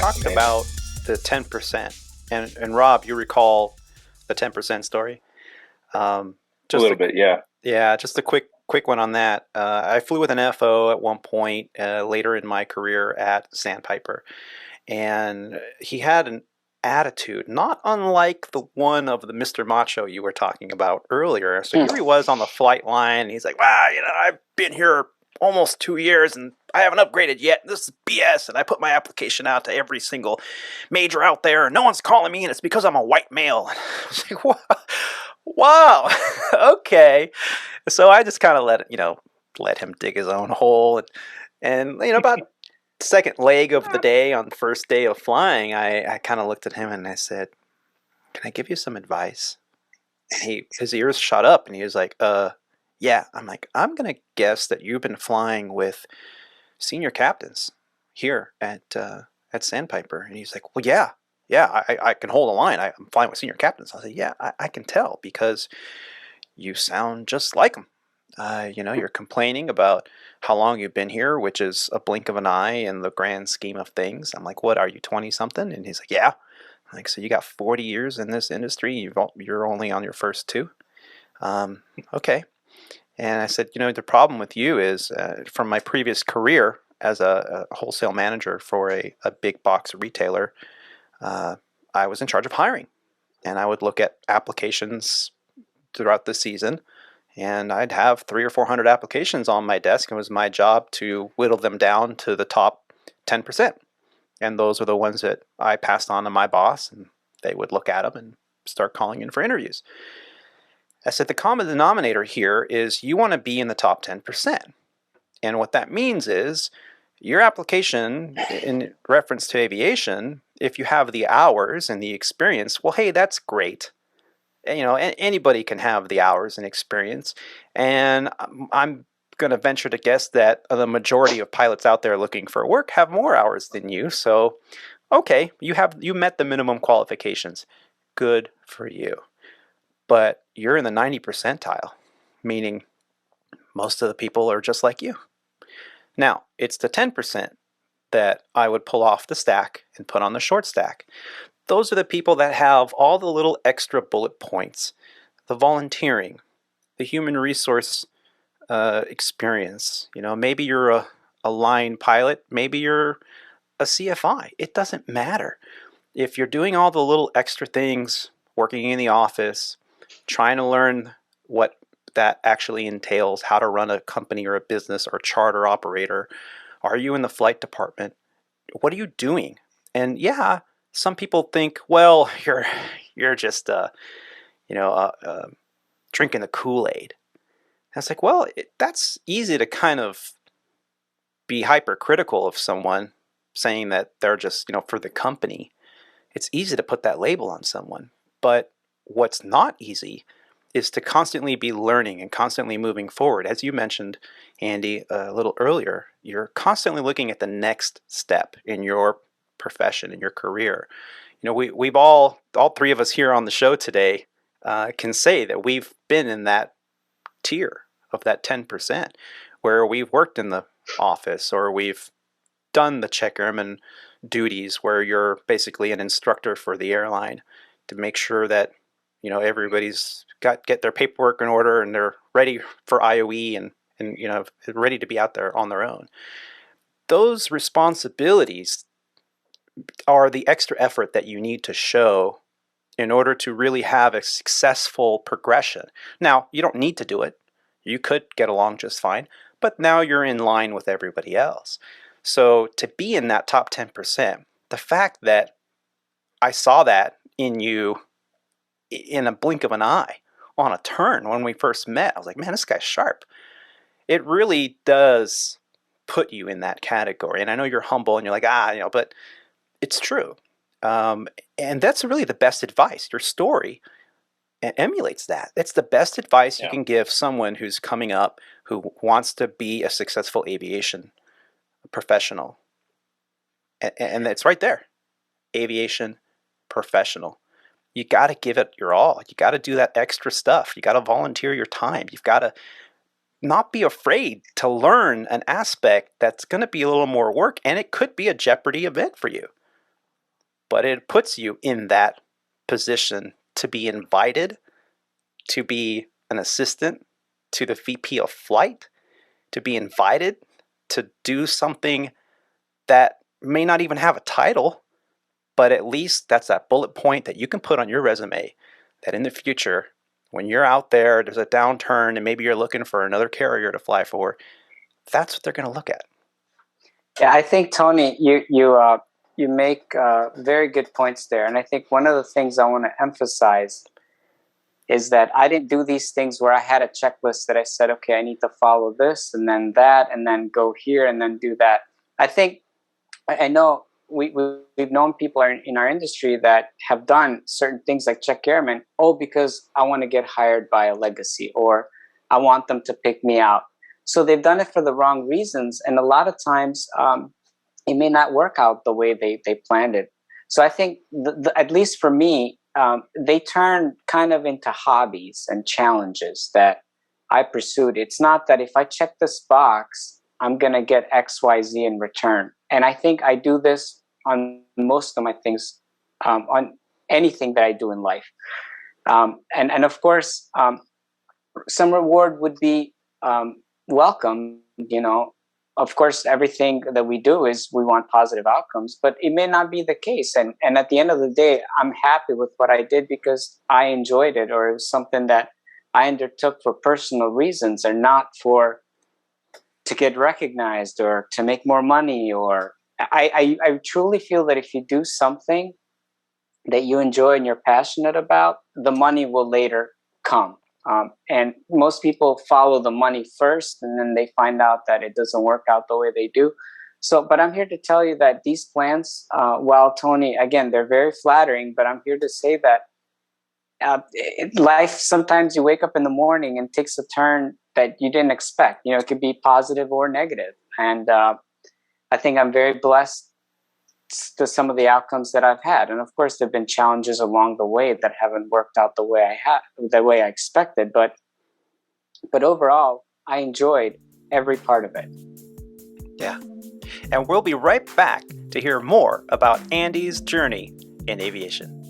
talked about the 10%, and Rob, you recall the 10% story? Um, A just little a bit, yeah. Yeah, just a quick one on that. I flew with an FO at one point later in my career at Sandpiper, and he had an attitude not unlike the one of the Mr. Macho you were talking about earlier. So here he was on the flight line, and he's like, "Wow, I've been here almost 2 years, and I haven't upgraded yet. This is BS, and I put my application out to every single major out there, and no one's calling me, and it's because I'm a white male." And I was like, "Wow, wow, okay." So I just kind of let him dig his own hole, and about second leg of the day on the first day of flying, I kind of looked at him and I said, "Can I give you some advice?" And his ears shot up and he was like, yeah." I'm like, "I'm gonna guess that you've been flying with senior captains here at Sandpiper." And he's like, "Well, yeah, yeah, I can hold a line. I'm flying with senior captains." I said, "Yeah, I can tell because you sound just like them. You're complaining about how long you've been here, which is a blink of an eye in the grand scheme of things." I'm like, "What, are you 20 something?" And he's like, "Yeah." I'm like, "So you got 40 years in this industry, you're only on your first two?" Um, okay. And I said, "The problem with you is from my previous career as a wholesale manager for a big box retailer, uh, I was in charge of hiring. And I would look at applications throughout the season, and I'd have 300 or 400 applications on my desk. It was my job to whittle them down to the top 10%. And those are the ones that I passed on to my boss, and they would look at them and start calling in for interviews." I said, "The common denominator here is you want to be in the top 10%. And what that means is your application, in reference to aviation, if you have the hours and the experience, well, hey, that's great. Anybody can have the hours and experience. And I'm going to venture to guess that the majority of pilots out there looking for work have more hours than you. So, okay, you met the minimum qualifications. Good for you. But you're in the 90 percentile, meaning most of the people are just like you. Now, it's the 10% that I would pull off the stack and put on the short stack. Those are the people that have all the little extra bullet points, the volunteering, the human resource experience. Maybe you're a line pilot, maybe you're a CFI. It doesn't matter. If you're doing all the little extra things, working in the office, trying to learn what that actually entails, how to run a company or a business or charter operator, are you in the flight department? What are you doing? And yeah, some people think, well, you're just you know uh, uh, drinking the Kool-Aid. And it's like, well, that's easy to kind of be hypercritical of someone saying that they're just for the company. It's easy to put that label on someone, but what's not easy is to constantly be learning and constantly moving forward. As you mentioned, Andy, a little earlier, you're constantly looking at the next step in your profession, in your career. We've all three of us here on the show today can say that we've been in that tier of that 10% where we've worked in the office or we've done the check airman duties where you're basically an instructor for the airline to make sure that everybody's get their paperwork in order and they're ready for IOE and ready to be out there on their own. Those responsibilities are the extra effort that you need to show in order to really have a successful progression. Now, you don't need to do it. You could get along just fine, but now you're in line with everybody else. So to be in that top 10%, the fact that I saw that in you in a blink of an eye on a turn when we first met, I was like, man, this guy's sharp. It really does put you in that category. And I know you're humble and you're like, but it's true. And that's really the best advice. Your story emulates that. It's the best advice you Yeah. can give someone who's coming up who wants to be a successful aviation professional. And it's right there. Aviation professional. You got to give it your all. You got to do that extra stuff. You got to volunteer your time. You've got to not be afraid to learn an aspect that's going to be a little more work, and it could be a jeopardy event for you. but it puts you in that position to be invited to be an assistant to the VP of flight, to be invited to do something that may not even have a title, but at least that's that bullet point that you can put on your resume that in the future, when you're out there, there's a downturn and maybe you're looking for another carrier to fly for, that's what they're going to look at. Yeah, I think, Tony, you make very good points there. And I think one of the things I want to emphasize is that I didn't do these things where I had a checklist that I said, okay, I need to follow this and then that and then go here and then do that. I think, I know we've known people in our industry that have done certain things like check airmen, because I want to get hired by a legacy, or I want them to pick me out. So they've done it for the wrong reasons. And a lot of times it may not work out the way they planned it. So I think, at least for me, they turn kind of into hobbies and challenges that I pursued. It's not that if I check this box, I'm going to get X, Y, Z in return. And I think I do this on most of my things, on anything that I do in life. And of course, some reward would be welcome. Of course, everything that we do is we want positive outcomes, but it may not be the case. And at the end of the day, I'm happy with what I did because I enjoyed it, or it was something that I undertook for personal reasons, and not to get recognized or to make more money. Or I truly feel that if you do something that you enjoy and you're passionate about, the money will later come. And most people follow the money first, and then they find out that it doesn't work out the way they do. So, but I'm here to tell you that these plans, while Tony, again, they're very flattering, but I'm here to say that life, sometimes you wake up in the morning and takes a turn that you didn't expect. It could be positive or negative. And I think I'm very blessed to some of the outcomes that I've had. And of course, there have been challenges along the way that haven't worked out the way I expected. But overall, I enjoyed every part of it. Yeah. And we'll be right back to hear more about Andi's journey in aviation.